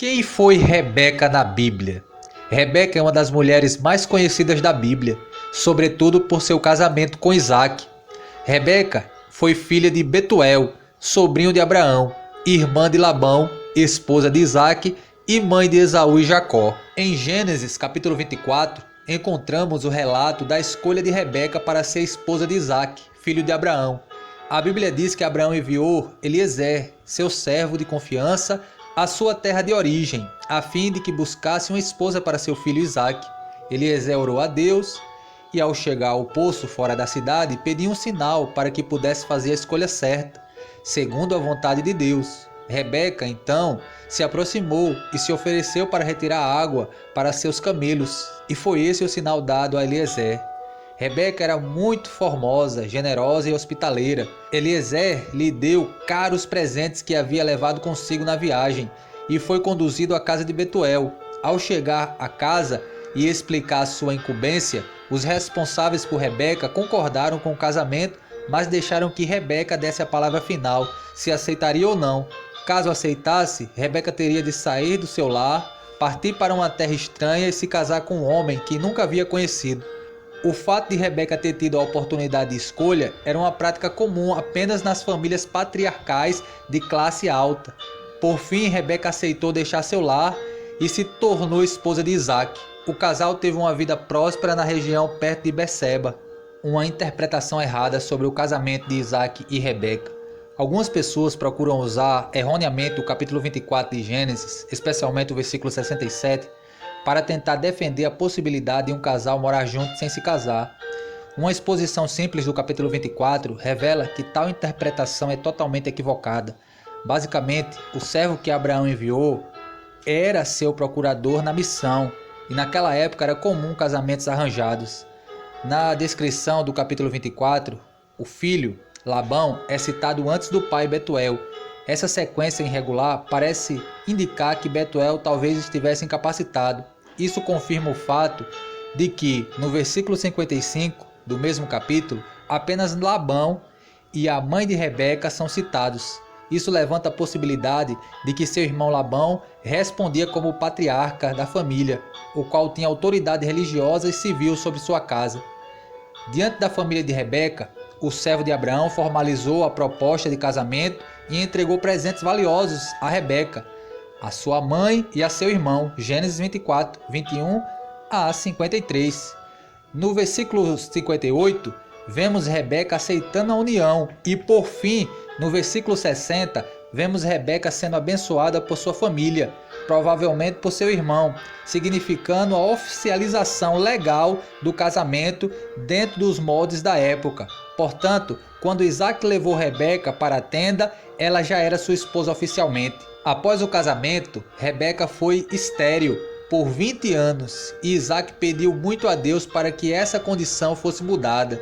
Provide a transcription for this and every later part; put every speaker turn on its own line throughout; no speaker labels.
Quem foi Rebeca na Bíblia? Rebeca é uma das mulheres mais conhecidas da Bíblia, sobretudo por seu casamento com Isaac. Rebeca foi filha de Betuel, sobrinho de Abraão, irmã de Labão, esposa de Isaac e mãe de Esaú e Jacó. Em Gênesis capítulo 24, encontramos o relato da escolha de Rebeca para ser esposa de Isaac, filho de Abraão. A Bíblia diz que Abraão enviou Eliezer, seu servo de confiança, à sua terra de origem, a fim de que buscasse uma esposa para seu filho Isaac. Eliezer orou a Deus e, ao chegar ao poço fora da cidade, pediu um sinal para que pudesse fazer a escolha certa, segundo a vontade de Deus. Rebeca, então, se aproximou e se ofereceu para retirar água para seus camelos, e foi esse o sinal dado a Eliezer. Rebeca era muito formosa, generosa e hospitaleira. Eliezer lhe deu caros presentes que havia levado consigo na viagem e foi conduzido à casa de Betuel. Ao chegar à casa e explicar sua incumbência, os responsáveis por Rebeca concordaram com o casamento, mas deixaram que Rebeca desse a palavra final, se aceitaria ou não. Caso aceitasse, Rebeca teria de sair do seu lar, partir para uma terra estranha e se casar com um homem que nunca havia conhecido. O fato de Rebeca ter tido a oportunidade de escolha era uma prática comum apenas nas famílias patriarcais de classe alta. Por fim, Rebeca aceitou deixar seu lar e se tornou esposa de Isaac. O casal teve uma vida próspera na região perto de Beceba. Uma interpretação errada sobre o casamento de Isaac e Rebeca. Algumas pessoas procuram usar erroneamente o capítulo 24 de Gênesis, especialmente o versículo 67, para tentar defender a possibilidade de um casal morar junto sem se casar. Uma exposição simples do capítulo 24 revela que tal interpretação é totalmente equivocada. Basicamente, o servo que Abraão enviou era seu procurador na missão, e naquela época era comum casamentos arranjados. Na descrição do capítulo 24, o filho, Labão, é citado antes do pai Betuel. Essa sequência irregular parece indicar que Betuel talvez estivesse incapacitado. Isso confirma o fato de que, no versículo 55 do mesmo capítulo, apenas Labão e a mãe de Rebeca são citados. Isso levanta a possibilidade de que seu irmão Labão respondia como o patriarca da família, o qual tinha autoridade religiosa e civil sobre sua casa. Diante da família de Rebeca, o servo de Abraão formalizou a proposta de casamento e entregou presentes valiosos a Rebeca, a sua mãe e a seu irmão. Gênesis 24, 21 a 53. No versículo 58, vemos Rebeca aceitando a união e, por fim, no versículo 60, vemos Rebeca sendo abençoada por sua família, provavelmente por seu irmão, significando a oficialização legal do casamento dentro dos moldes da época. Portanto, quando Isaac levou Rebeca para a tenda, ela já era sua esposa oficialmente. Após o casamento, Rebeca foi estéril por 20 anos e Isaac pediu muito a Deus para que essa condição fosse mudada.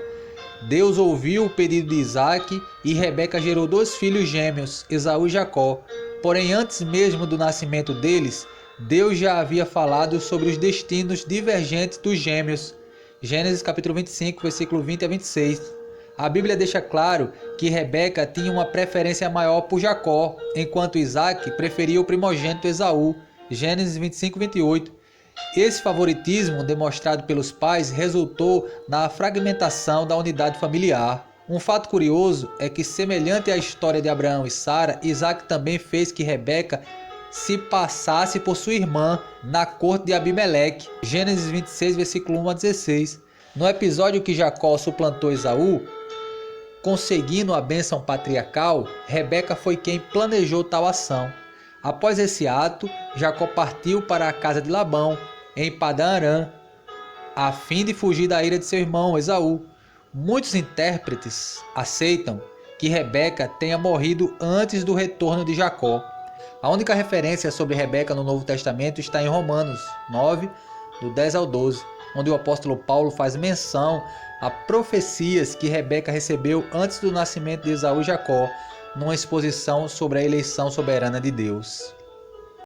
Deus ouviu o pedido de Isaac e Rebeca gerou 2 filhos gêmeos, Esaú e Jacó. Porém, antes mesmo do nascimento deles, Deus já havia falado sobre os destinos divergentes dos gêmeos. Gênesis capítulo 25, versículo 20 a 26. A Bíblia deixa claro que Rebeca tinha uma preferência maior por Jacó, enquanto Isaac preferia o primogênito Esaú. Gênesis 25, 28. Esse favoritismo demonstrado pelos pais resultou na fragmentação da unidade familiar. Um fato curioso é que, semelhante à história de Abraão e Sara, Isaac também fez que Rebeca se passasse por sua irmã na corte de Abimeleque. Gênesis 26, versículo 1 a 16. No episódio que Jacó suplantou Esaú, conseguindo a bênção patriarcal, Rebeca foi quem planejou tal ação. Após esse ato, Jacó partiu para a casa de Labão, em Padã Arã, a fim de fugir da ira de seu irmão Esaú. Muitos intérpretes aceitam que Rebeca tenha morrido antes do retorno de Jacó. A única referência sobre Rebeca no Novo Testamento está em Romanos 9, do 10 ao 12, onde o apóstolo Paulo faz menção a profecias que Rebeca recebeu antes do nascimento de Esaú e Jacó, numa exposição sobre a eleição soberana de Deus.